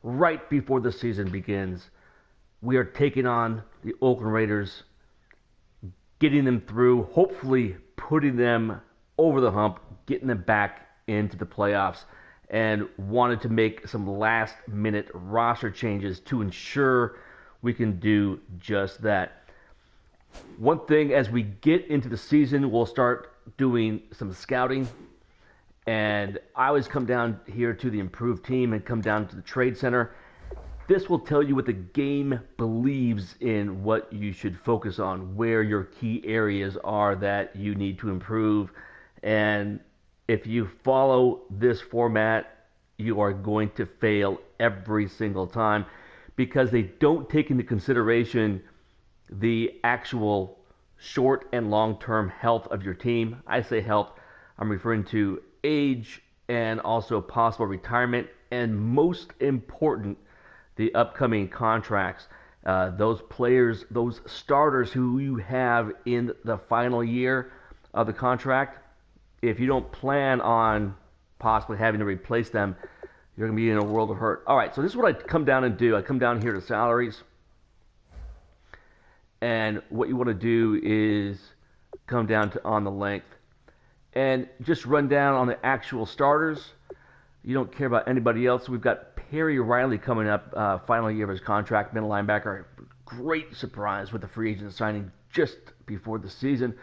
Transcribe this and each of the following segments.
right before the season begins. We are taking on the Oakland Raiders, getting them through, hopefully putting them over the hump, getting them back into the playoffs, and wanted to make some last minute roster changes to ensure we can do just that. One thing as we get into the season, we'll start doing some scouting. And I always come down here to the improved team and come down to the trade center. This will tell you what the game believes in, what you should focus on, where your key areas are that you need to improve. And if you follow this format, you are going to fail every single time because they don't take into consideration the actual short and long-term health of your team. I say health, I'm referring to age and also possible retirement, and most important, the upcoming contracts. Those players, those starters who you have in the final year of the contract, if you don't plan on possibly having to replace them, you're going to be in a world of hurt. All right, so this is what I come down and do. I come down here to salaries. And what you want to do is come down to on the length and just run down on the actual starters. You don't care about anybody else. We've got Perry Riley coming up, final year of his contract, middle linebacker. Great surprise with the free agent signing just before the season.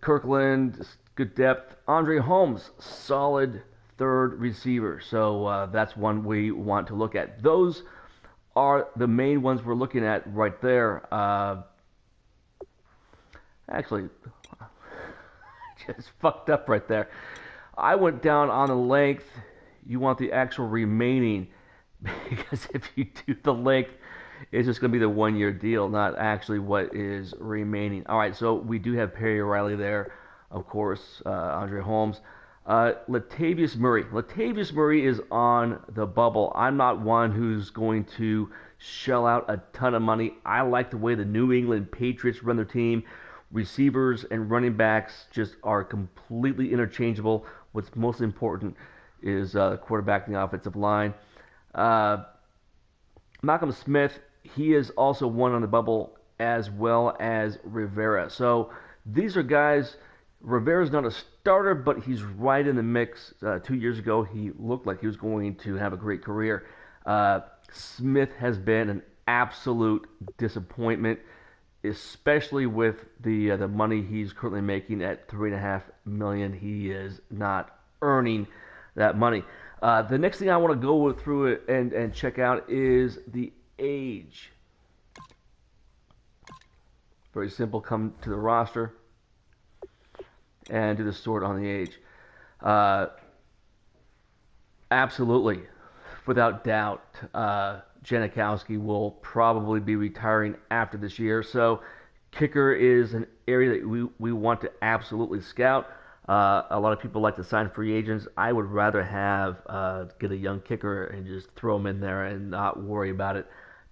Kirkland, good depth. Andre Holmes, solid third receiver. So that's one we want to look at. Those are the main ones we're looking at right there. Actually, just fucked up right there. I went down on the length. You want the actual remaining, because if you do the length, it's just going to be the 1 year deal, not actually what is remaining. All right, so we do have Perry O'Reilly there, of course, Andre Holmes. Latavius Murray. Latavius Murray is on the bubble. I'm not one who's going to shell out a ton of money. I like the way the New England Patriots run their team. Receivers and running backs just are completely interchangeable. What's most important is quarterback and the offensive line. Malcolm Smith, he is also one on the bubble, as well as Rivera. So these are guys. Rivera's not a starter, but he's right in the mix. 2 years ago, he looked like he was going to have a great career. Smith has been an absolute disappointment, especially with the money he's currently making at $3.5 million. He is not earning that money. The next thing I want to go through it and check out is the age. Very simple. Come to the roster and do the sort on the age. Absolutely, without doubt, Janikowski will probably be retiring after this year. So kicker is an area that we want to absolutely scout. A lot of people like to sign free agents. I would rather get a young kicker and just throw him in there and not worry about it.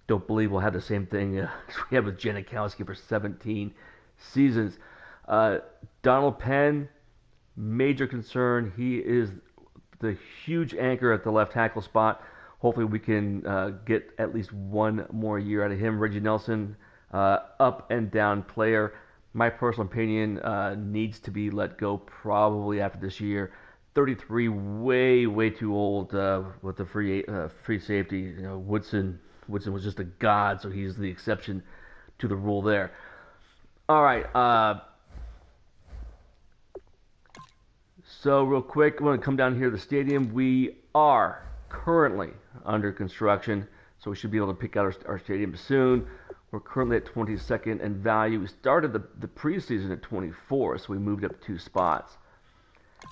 Don't believe we'll have the same thing as we have with Janikowski for 17 seasons. Donald Penn, major concern. He is the huge anchor at the left tackle spot. Hopefully we can get at least one more year out of him. Reggie Nelson, up and down player. My personal opinion, needs to be let go probably after this year. 33, way too old with the free safety. You know, Woodson was just a god, so he's the exception to the rule there. All right. So real quick, I'm going to come down here to the stadium. We are currently under construction, so we should be able to pick out our stadium soon. We're currently at 22nd in value. We started the preseason at 24, so we moved up 2 spots.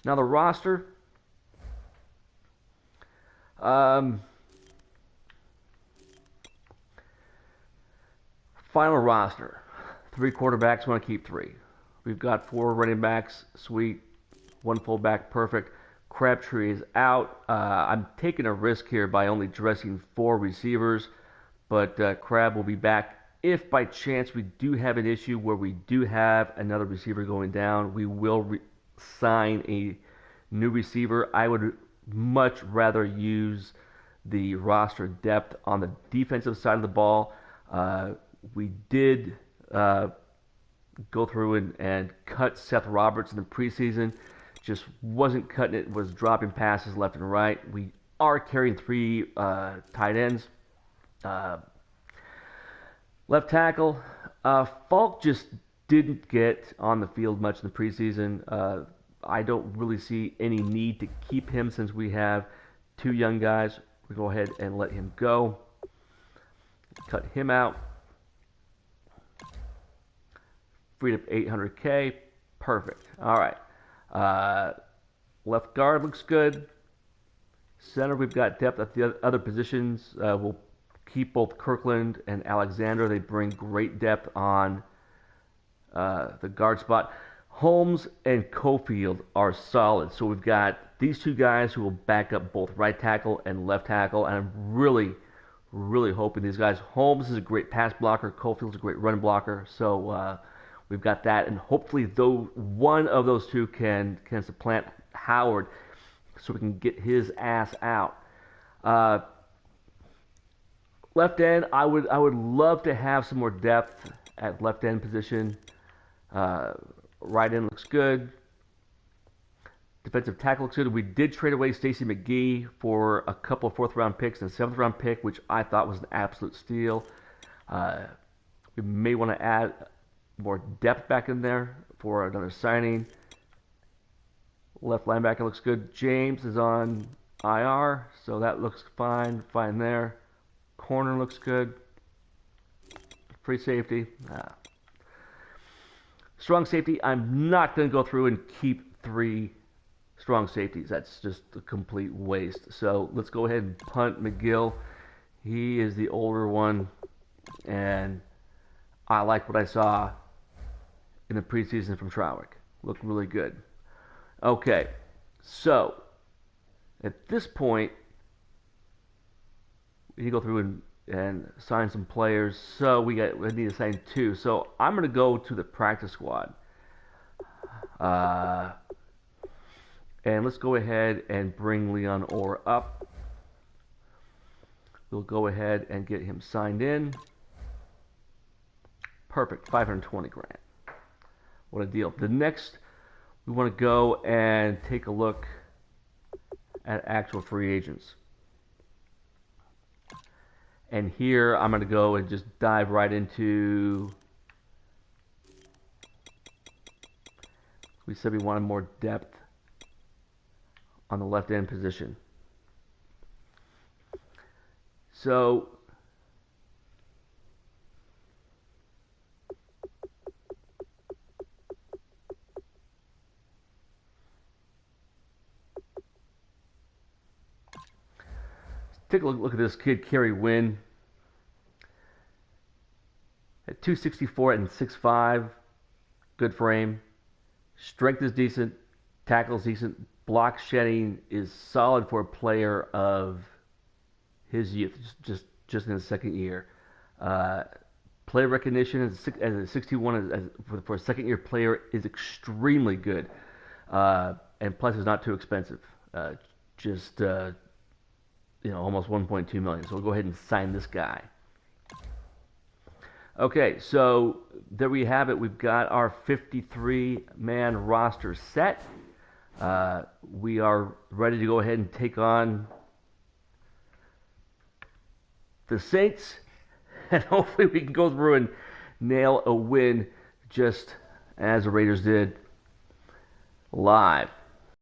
Now the roster. Final roster. 3 quarterbacks, want to keep 3. We've got 4 running backs, sweet. 1 fullback, perfect. Crabtree is out. I'm taking a risk here by only dressing 4 receivers, but Crab will be back. If by chance we do have an issue where we do have another receiver going down, we will sign a new receiver. I would much rather use the roster depth on the defensive side of the ball. We did go through and cut Seth Roberts in the preseason. Just wasn't cutting it, was dropping passes left and right. We are carrying 3 tight ends. Left tackle, Falk just didn't get on the field much in the preseason. I don't really see any need to keep him since we have 2 young guys. We go ahead and let him go. Cut him out. Freed up $800K. Perfect. All right. Left guard looks good. Center, we've got depth at the other positions. We'll keep both Kirkland and Alexander. They bring great depth on the guard spot. Holmes and Cofield are solid. So we've got these 2 guys who will back up both right tackle and left tackle. And I'm really, really hoping these guys. Holmes is a great pass blocker. Cofield's a great run blocker. So we've got that. And hopefully one of those 2 can supplant Howard so we can get his ass out. Left end, I would love to have some more depth at left end position. Right end looks good. Defensive tackle looks good. We did trade away Stacey McGee for a couple of 4th round picks and a 7th round pick, which I thought was an absolute steal. We may want to add more depth back in there for another signing. Left linebacker looks good. James is on IR, so that looks fine there. Corner looks good. Free safety. Strong safety, I'm not going to go through and keep 3 strong safeties. That's just a complete waste. So let's go ahead and punt McGill. He is the older one, and I like what I saw in the preseason from Trowick. Looked really good. Okay, so at this point, we need to go through and sign some players. So we need to sign 2. So I'm going to go to the practice squad. And let's go ahead and bring Leon Orr up. We'll go ahead and get him signed in. Perfect, 520 grand. What a deal. The next, we want to go and take a look at actual free agents. And here I'm going to go and just dive right into, we said we wanted more depth on the left end position. So take a look at this kid, Kerry Wynn. At 264 and 6'5", good frame. Strength is decent. Tackle's decent. Block shedding is solid for a player of his youth, just in his second year. Play recognition as a 61 for a second year player is extremely good. And plus, it's not too expensive. Almost 1.2 million. So we'll go ahead and sign this guy. Okay, so there we have it. We've got our 53-man roster set. We are ready to go ahead and take on the Saints, and hopefully we can go through and nail a win just as the Raiders did live.